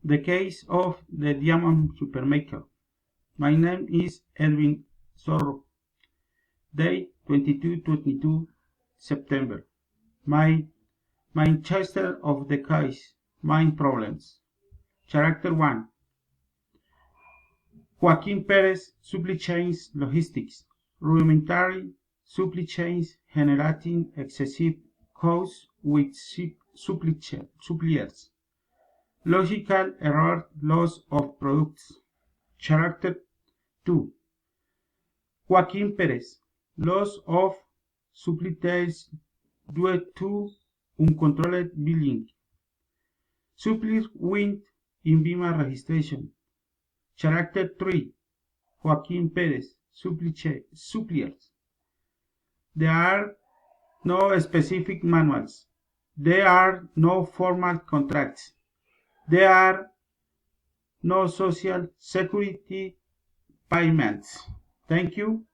The case of the diamond supermaker. My name is Edwin Zorro. Date 22/22 September. My Manchester of the case. Main problems. Character 1. Joaquin Perez supply chains logistics. Rudimentary supply chains generating excessive costs with suppliers. Logical error, loss of products. Character 2. Joaquin Perez, loss of suppliers due to uncontrolled billing. Supplier win INVIMA registration. Character 3. Joaquin Perez, suppliers. There are no specific manuals. There are no formal contracts. There are no social security payments. Thank you.